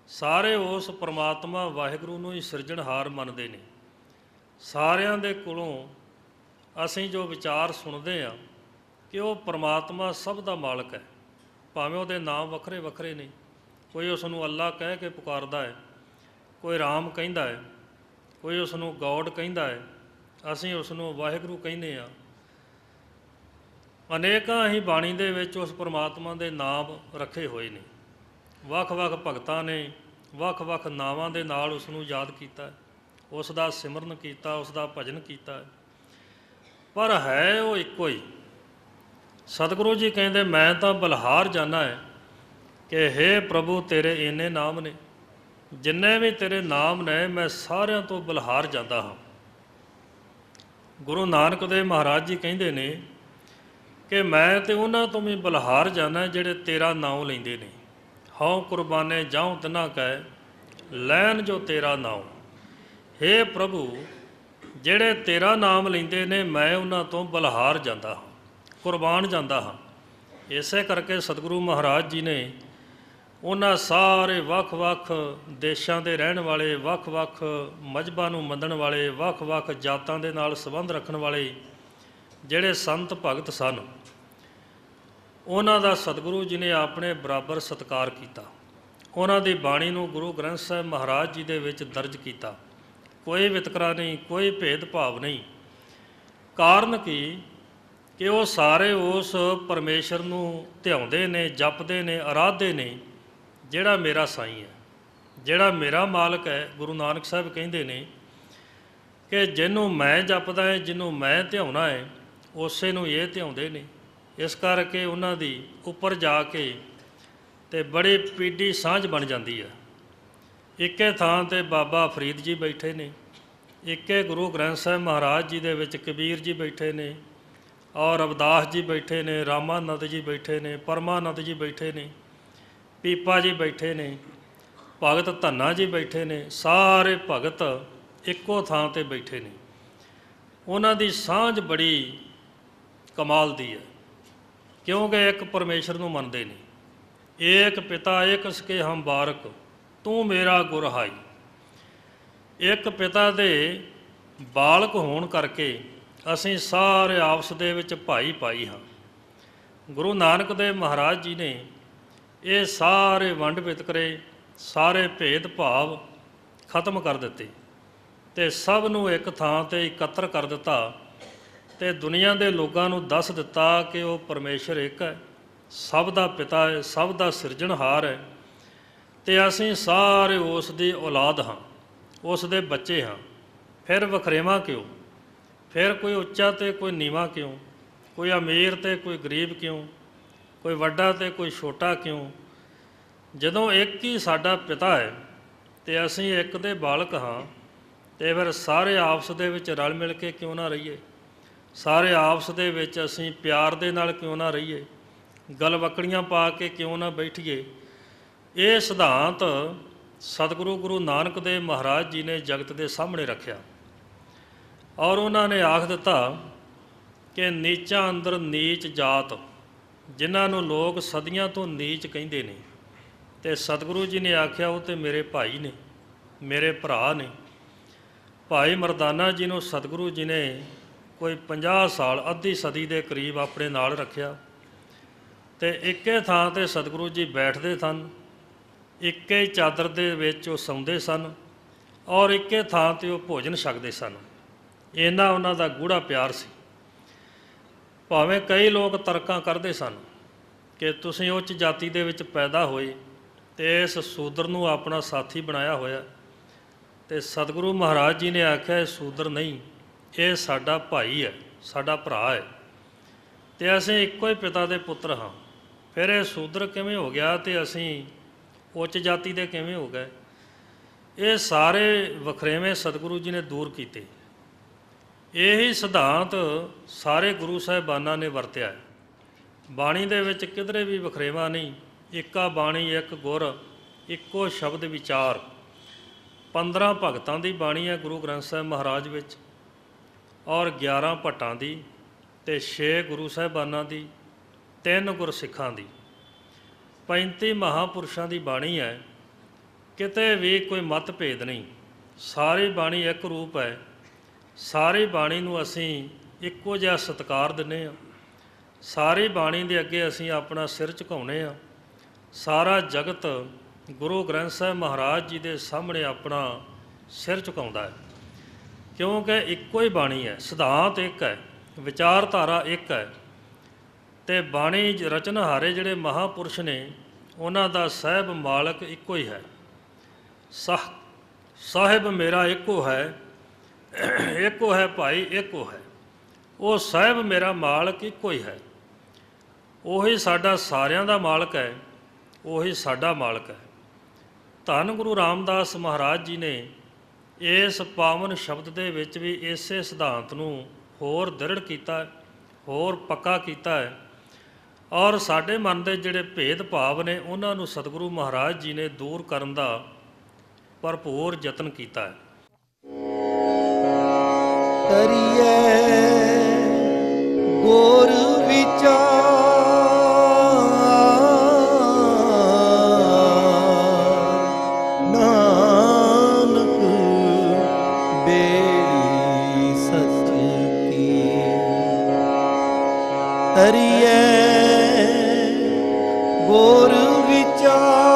ਸਾਰੇ ਉਸ ਪਰਮਾਤਮਾ ਵਾਹਿਗੁਰੂ ਨੂੰ ਹੀ ਸਿਰਜਣਹਾਰ ਮੰਨਦੇ ਨੇ। ਸਾਰਿਆਂ ਦੇ ਕੋਲੋਂ ਅਸੀਂ ਜੋ ਵਿਚਾਰ ਸੁਣਦੇ ਹਾਂ ਕਿ ਉਹ ਪਰਮਾਤਮਾ ਸਭ ਦਾ ਮਾਲਕ ਹੈ, ਭਾਵੇਂ ਉਹਦੇ ਨਾਮ ਵੱਖਰੇ ਵੱਖਰੇ ਨੇ। ਕੋਈ ਉਸ ਨੂੰ ਅੱਲਾ ਕਹਿ ਕੇ ਪੁਕਾਰਦਾ ਹੈ, ਕੋਈ ਰਾਮ ਕਹਿੰਦਾ ਹੈ, ਕੋਈ ਉਸ ਨੂੰ ਗੋਡ ਕਹਿੰਦਾ ਹੈ, ਅਸੀਂ ਉਸ ਨੂੰ ਵਾਹਿਗੁਰੂ ਕਹਿੰਦੇ ਹਾਂ। ਅਨੇਕਾਂ ਹੀ ਬਾਣੀ ਦੇ ਵਿੱਚ ਉਸ ਪਰਮਾਤਮਾ ਦੇ ਨਾਮ ਰੱਖੇ ਹੋਏ ਨੇ। ਵੱਖ-ਵੱਖ ਭਗਤਾਂ ਨੇ ਵੱਖ-ਵੱਖ ਨਾਵਾਂ ਦੇ ਨਾਲ ਉਸ ਨੂੰ ਯਾਦ ਕੀਤਾ, ਉਸ ਦਾ ਸਿਮਰਨ ਕੀਤਾ, ਉਸ ਦਾ ਭਜਨ ਕੀਤਾ, ਪਰ ਹੈ ਉਹ ਇੱਕੋ ਹੀ। ਸਤਿਗੁਰੂ ਜੀ ਕਹਿੰਦੇ ਮੈਂ ਤਾਂ ਬਲਿਹਾਰ ਜਾਣਾ ਹੈ ਕਿ ਹੇ ਪ੍ਰਭੂ ਤੇਰੇ ਇੰਨੇ ਨਾਮ ਨੇ, ਜਿੰਨੇ ਵੀ ਤੇਰੇ ਨਾਮ ਨੇ ਮੈਂ ਸਾਰਿਆਂ ਤੋਂ ਬਲਿਹਾਰ ਜਾਂਦਾ ਹਾਂ। ਗੁਰੂ ਨਾਨਕ ਦੇਵ ਮਹਾਰਾਜ ਜੀ ਕਹਿੰਦੇ ਨੇ ਕਿ ਮੈਂ ਤੇ ਉਹਨਾਂ ਤੋਂ ਵੀ ਬਲਿਹਾਰ ਜਾਣਾ ਜਿਹੜੇ ਤੇਰਾ ਨਾਮ ਲੈਂਦੇ ਨੇ। ਹਉ ਕੁਰਬਾਨੇ ਜਾਉ ਤਿਨਾ ਕਹਿ ਲੈਣ ਜੋ ਤੇਰਾ ਨਾਮ। ਹੇ ਪ੍ਰਭੂ ਜਿਹੜੇ ਤੇਰਾ ਨਾਮ ਲੈਂਦੇ ਨੇ ਮੈਂ ਉਹਨਾਂ ਤੋਂ ਬਲਿਹਾਰ ਜਾਂਦਾ ਹਾਂ, ਕੁਰਬਾਨ ਜਾਂਦਾ ਹਾਂ। ਇਸੇ ਕਰਕੇ ਸਤਿਗੁਰੂ ਮਹਾਰਾਜ ਜੀ ਨੇ ਉਹਨਾਂ ਸਾਰੇ ਵੱਖ-ਵੱਖ ਦੇਸ਼ਾਂ ਦੇ ਰਹਿਣ ਵਾਲੇ, ਵੱਖ-ਵੱਖ ਮਜ਼ਹਬਾਂ ਨੂੰ ਮੰਨਣ ਵਾਲੇ, ਵੱਖ-ਵੱਖ ਜਾਤਾਂ ਦੇ ਨਾਲ ਸੰਬੰਧ ਰੱਖਣ ਵਾਲੇ ਜਿਹੜੇ ਸੰਤ ਭਗਤ ਸਨ, ਉਹਨਾਂ ਦਾ ਸਤਿਗੁਰੂ ਜੀ ਨੇ ਆਪਣੇ ਬਰਾਬਰ ਸਤਿਕਾਰ ਕੀਤਾ। ਉਹਨਾਂ ਦੀ ਬਾਣੀ ਨੂੰ ਗੁਰੂ ਗ੍ਰੰਥ ਸਾਹਿਬ ਮਹਾਰਾਜ ਜੀ ਦੇ ਵਿੱਚ ਦਰਜ ਕੀਤਾ। ਕੋਈ ਵਿਤਕਰਾ ਨਹੀਂ, ਕੋਈ ਭੇਦਭਾਵ ਨਹੀਂ। ਕਾਰਨ ਕੀ ਕਿ ਉਹ ਸਾਰੇ ਉਸ ਪਰਮੇਸ਼ਰ ਨੂੰ ਧਿਆਉਂਦੇ ਨੇ, ਜਪਦੇ ਨੇ, ਅਰਾਧਦੇ ਨੇ ਜਿਹੜਾ ਮੇਰਾ ਸਾਈਂ ਹੈ, ਜਿਹੜਾ ਮੇਰਾ ਮਾਲਕ ਹੈ। ਗੁਰੂ ਨਾਨਕ ਸਾਹਿਬ ਕਹਿੰਦੇ ਨੇ ਕਿ ਜਿਹਨੂੰ ਮੈਂ ਜਪਦਾ ਹੈ, ਜਿਹਨੂੰ ਮੈਂ ਧਿਆਉਣਾ ਹੈ, ਉਸੇ ਨੂੰ ਇਹ ਧਿਆਉਂਦੇ ਨੇ। ਇਸ ਕਰਕੇ ਉਹਨਾਂ ਦੀ ਉੱਪਰ ਜਾ ਕੇ ਤੇ ਬੜੀ ਪੀਡੀ ਸਾਂਝ ਬਣ ਜਾਂਦੀ ਹੈ। ਇੱਕੇ ਥਾਂ ਤੇ ਬਾਬਾ ਫਰੀਦ ਜੀ ਬੈਠੇ ਨੇ, ਇੱਕੇ ਗੁਰੂ ਗ੍ਰੰਥ ਸਾਹਿਬ ਮਹਾਰਾਜ ਜੀ ਦੇ ਵਿੱਚ ਕਬੀਰ ਜੀ ਬੈਠੇ ਨੇ, ਔਰ ਰਵਿਦਾਸ ਜੀ ਬੈਠੇ ਨੇ, ਰਾਮਾਨੰਦ ਜੀ ਬੈਠੇ ਨੇ, ਪਰਮਾਨੰਦ ਜੀ ਬੈਠੇ ਨੇ, ਪੀਪਾ ਜੀ ਬੈਠੇ ਨੇ, ਭਗਤ ਧੰਨਾ ਜੀ ਬੈਠੇ ਨੇ। ਸਾਰੇ ਭਗਤ ਇੱਕੋ ਥਾਂ ਤੇ ਬੈਠੇ ਨੇ। ਉਹਨਾਂ ਦੀ ਸਾਂਝ ਬੜੀ ਕਮਾਲ ਦੀ ਹੈ, ਕਿਉਂਕਿ ਇੱਕ ਪਰਮੇਸ਼ਰ ਨੂੰ ਮੰਨਦੇ ਨੇ। ਏਕ ਪਿਤਾ ਏਕ ਸਕੇ ਹਮ ਬਾਰਕ ਤੂੰ ਮੇਰਾ ਗੁਰ ਹਾਈ। ਇੱਕ ਪਿਤਾ ਦੇ ਬਾਲਕ ਹੋਣ ਕਰਕੇ ਅਸੀਂ ਸਾਰੇ ਆਪਸ ਦੇ ਵਿੱਚ ਭਾਈ ਭਾਈ ਹਾਂ। ਗੁਰੂ ਨਾਨਕ ਦੇਵ ਮਹਾਰਾਜ ਜੀ ਨੇ ਇਹ ਸਾਰੇ ਵੰਡ ਵਿਤਕਰੇ, ਸਾਰੇ ਭੇਦ ਭਾਵ ਖਤਮ ਕਰ ਦਿੱਤੇ ਤੇ ਸਭ ਨੂੰ ਇੱਕ ਥਾਂ ਤੇ ਇਕੱਤਰ ਕਰ ਦਿੱਤਾ ਤੇ ਦੁਨੀਆ ਦੇ ਲੋਕਾਂ ਨੂੰ ਦੱਸ ਦਿੱਤਾ ਕਿ ਉਹ ਪਰਮੇਸ਼ਰ ਇੱਕ ਹੈ, ਸਭ ਦਾ ਪਿਤਾ ਹੈ, ਸਭ ਦਾ ਸਿਰਜਣਹਾਰ ਹੈ ਤੇ ਅਸੀਂ ਸਾਰੇ ਉਸ ਦੀ ਔਲਾਦ ਹਾਂ, ਉਸ ਦੇ ਬੱਚੇ ਹਾਂ। ਫਿਰ ਵਖਰੇਵਾਂ ਕਿਉਂ? ਫਿਰ ਕੋਈ ਉੱਚਾ ਤੇ ਕੋਈ ਨੀਵਾਂ ਕਿਉਂ? ਕੋਈ ਅਮੀਰ ਤੇ ਕੋਈ ਗਰੀਬ ਕਿਉਂ? ਕੋਈ ਵੱਡਾ ਤੇ ਕੋਈ ਛੋਟਾ ਕਿਉਂ? ਜਦੋਂ ਇੱਕ ਹੀ ਸਾਡਾ ਪਿਤਾ ਹੈ ਤੇ ਅਸੀਂ ਇੱਕ ਦੇ ਬਾਲਕ ਹਾਂ ਤੇ ਫਿਰ ਸਾਰੇ ਆਪਸ ਦੇ ਵਿੱਚ ਰਲ ਮਿਲ ਕੇ ਕਿਉਂ ਨਾ ਰਹੀਏ? ਸਾਰੇ ਆਪਸ ਦੇ ਵਿੱਚ ਅਸੀਂ ਪਿਆਰ ਦੇ ਨਾਲ ਕਿਉਂ ਨਾ ਰਹੀਏ? ਗਲਵੱਕੜੀਆਂ ਪਾ ਕੇ ਕਿਉਂ ਨਾ ਬੈਠੀਏ? ਇਹ ਸਿਧਾਂਤ ਸਤਿਗੁਰੂ ਗੁਰੂ ਨਾਨਕ ਦੇਵ ਮਹਾਰਾਜ ਜੀ ਨੇ ਜਗਤ ਦੇ ਸਾਹਮਣੇ ਰੱਖਿਆ ਔਰ ਉਹਨਾਂ ਨੇ ਆਖ ਦਿੱਤਾ ਕਿ ਨੀਚਾਂ ਅੰਦਰ ਨੀਚ ਜਾਤ, ਜਿਨ੍ਹਾਂ ਨੂੰ ਲੋਕ ਸਦੀਆਂ ਤੋਂ ਨੀਚ ਕਹਿੰਦੇ ਨੇ, ਤੇ ਸਤਿਗੁਰੂ ਜੀ ਨੇ ਆਖਿਆ ਉਹ ਤੇ ਮੇਰੇ ਭਾਈ ਨੇ, ਮੇਰੇ ਭਰਾ ਨੇ। ਭਾਈ ਮਰਦਾਨਾ ਜੀ ਨੂੰ ਸਤਿਗੁਰੂ ਜੀ ਨੇ ਕੋਈ 50 ਸਾਲ, ਅੱਧੀ ਸਦੀ ਦੇ ਕਰੀਬ ਆਪਣੇ ਨਾਲ ਰੱਖਿਆ ਤੇ ਇੱਕੇ ਥਾਂ ਤੇ ਸਤਿਗੁਰੂ ਜੀ ਬੈਠਦੇ ਸਨ, ਇੱਕੇ ਹੀ ਚਾਦਰ ਦੇ ਵਿੱਚ ਉਹ ਸੌਂਦੇ ਸਨ ਔਰ ਇੱਕੇ ਥਾਂ ਤੇ ਉਹ ਭੋਜਨ ਛਕਦੇ ਸਨ। ਇੰਨਾ ਉਹਨਾਂ ਦਾ ਗੂੜਾ ਪਿਆਰ ਸੀ। ਭਾਵੇਂ ਕਈ ਲੋਕ ਤਰਕਾਂ ਕਰਦੇ ਸਨ ਕਿ ਤੁਸੀਂ ਉੱਚ ਜਾਤੀ ਦੇ ਵਿੱਚ ਪੈਦਾ ਹੋਏ ਤੇ ਇਸ ਸ਼ੂਦਰ ਨੂੰ ਆਪਣਾ ਸਾਥੀ ਬਣਾਇਆ ਹੋਇਆ, ਤੇ ਸਤਿਗੁਰੂ ਮਹਾਰਾਜ ਜੀ ਨੇ ਆਖਿਆ ਇਹ ਸ਼ੂਦਰ ਨਹੀਂ, ਇਹ ਸਾਡਾ ਭਾਈ ਹੈ, ਸਾਡਾ ਭਰਾ ਹੈ ਤੇ ਅਸੀਂ ਇੱਕੋ ਹੀ ਪਿਤਾ ਦੇ ਪੁੱਤਰ ਹਾਂ। ਫਿਰ ਇਹ ਸ਼ੂਦਰ ਕਿਵੇਂ ਹੋ ਗਿਆ ਤੇ ਅਸੀਂ ਉੱਚ ਜਾਤੀ ਦੇ ਕਿਵੇਂ ਹੋ ਗਏ? ਇਹ ਸਾਰੇ ਵਖਰੇਵੇਂ ਸਤਿਗੁਰੂ ਜੀ ਨੇ ਦੂਰ ਕੀਤੇ। ਇਹੀ ਸਿਧਾਂਤ ਸਾਰੇ ਗੁਰੂ ਸਾਹਿਬਾਨਾਂ ਨੇ ਵਰਤਿਆ ਹੈ। ਬਾਣੀ ਦੇ ਵਿੱਚ ਕਿਧਰੇ ਵੀ ਵਖਰੇਵਾ ਨਹੀਂ। ਇੱਕਾ ਬਾਣੀ ਇੱਕ ਗੁਰ, ਇੱਕੋ ਸ਼ਬਦ ਵਿਚਾਰ। 15 ਭਗਤਾਂ ਦੀ ਬਾਣੀ ਹੈ ਗੁਰੂ ਗ੍ਰੰਥ ਸਾਹਿਬ ਮਹਾਰਾਜ ਵਿੱਚ ਔਰ 11 ਭੱਟਾਂ ਦੀ ਤੇ 6 ਗੁਰੂ ਸਾਹਿਬਾਨਾਂ ਦੀ, 3 ਗੁਰਸਿੱਖਾਂ ਦੀ। 35 ਮਹਾਂਪੁਰਸ਼ਾਂ ਦੀ ਬਾਣੀ ਹੈ। ਕਿਤੇ ਵੀ ਕੋਈ ਮਤਭੇਦ ਨਹੀਂ। ਸਾਰੀ ਬਾਣੀ ਇੱਕ ਰੂਪ ਹੈ। ਸਾਰੀ ਬਾਣੀ ਨੂੰ ਅਸੀਂ ਇੱਕੋ ਜਿਹਾ ਸਤਿਕਾਰ ਦਿੰਦੇ ਹਾਂ। ਸਾਰੀ ਬਾਣੀ ਦੇ ਅੱਗੇ ਅਸੀਂ ਆਪਣਾ ਸਿਰ ਝੁਕਾਉਂਦੇ ਹਾਂ। ਸਾਰਾ ਜਗਤ ਗੁਰੂ ਗ੍ਰੰਥ ਸਾਹਿਬ ਮਹਾਰਾਜ ਜੀ ਦੇ ਸਾਹਮਣੇ ਆਪਣਾ ਸਿਰ ਝੁਕਾਉਂਦਾ ਹੈ, ਕਿਉਂਕਿ ਇੱਕੋ ਹੀ ਬਾਣੀ ਹੈ, ਸਿਧਾਂਤ ਇੱਕ ਹੈ, ਵਿਚਾਰਧਾਰਾ ਇੱਕ ਹੈ। ਅਤੇ ਬਾਣੀ ਰਚਨਹਾਰੇ ਜਿਹੜੇ ਮਹਾਂਪੁਰਸ਼ ਨੇ ਉਹਨਾਂ ਦਾ ਸਾਹਿਬ ਮਾਲਕ ਇੱਕੋ ਹੀ ਹੈ। ਸਾਹਿਬ ਮੇਰਾ ਇੱਕੋ ਹੈ, ਇੱਕੋ ਹੈ ਭਾਈ ਇੱਕੋ ਹੈ। ਉਹ ਸਾਹਿਬ ਮੇਰਾ ਮਾਲਕ ਇੱਕੋ ਹੀ ਹੈ। ਉਹੀ ਸਾਡਾ ਸਾਰਿਆਂ ਦਾ ਮਾਲਕ ਹੈ, ਉਹੀ ਸਾਡਾ ਮਾਲਕ ਹੈ। ਧੰਨ ਗੁਰੂ ਰਾਮਦਾਸ ਮਹਾਰਾਜ ਜੀ ਨੇ ਇਸ ਪਾਵਨ ਸ਼ਬਦ ਦੇ ਵਿੱਚ ਵੀ ਇਸੇ ਸਿਧਾਂਤ ਨੂੰ ਹੋਰ ਦ੍ਰਿੜ ਕੀਤਾ, ਹੋਰ ਪੱਕਾ ਕੀਤਾ ਹੈ। ਔਰ ਸਾਡੇ ਮਨ ਦੇ ਜਿਹੜੇ ਭੇਦ ਭਾਵ ਨੇ ਉਹਨਾਂ ਨੂੰ ਸਤਿਗੁਰੂ ਮਹਾਰਾਜ ਜੀ ਨੇ ਦੂਰ ਕਰਨ ਦਾ ਭਰਪੂਰ ਯਤਨ ਕੀਤਾ ਹੈ। ਕਰੀਏ ਗੁਰ ਵਿਚਾਰ, ਨਾਨਕ ਬੇੜੀ ਸੱਚ ਕੀ। ਕਰੀਏ ਗੁਰ ਵਿਚਾਰ,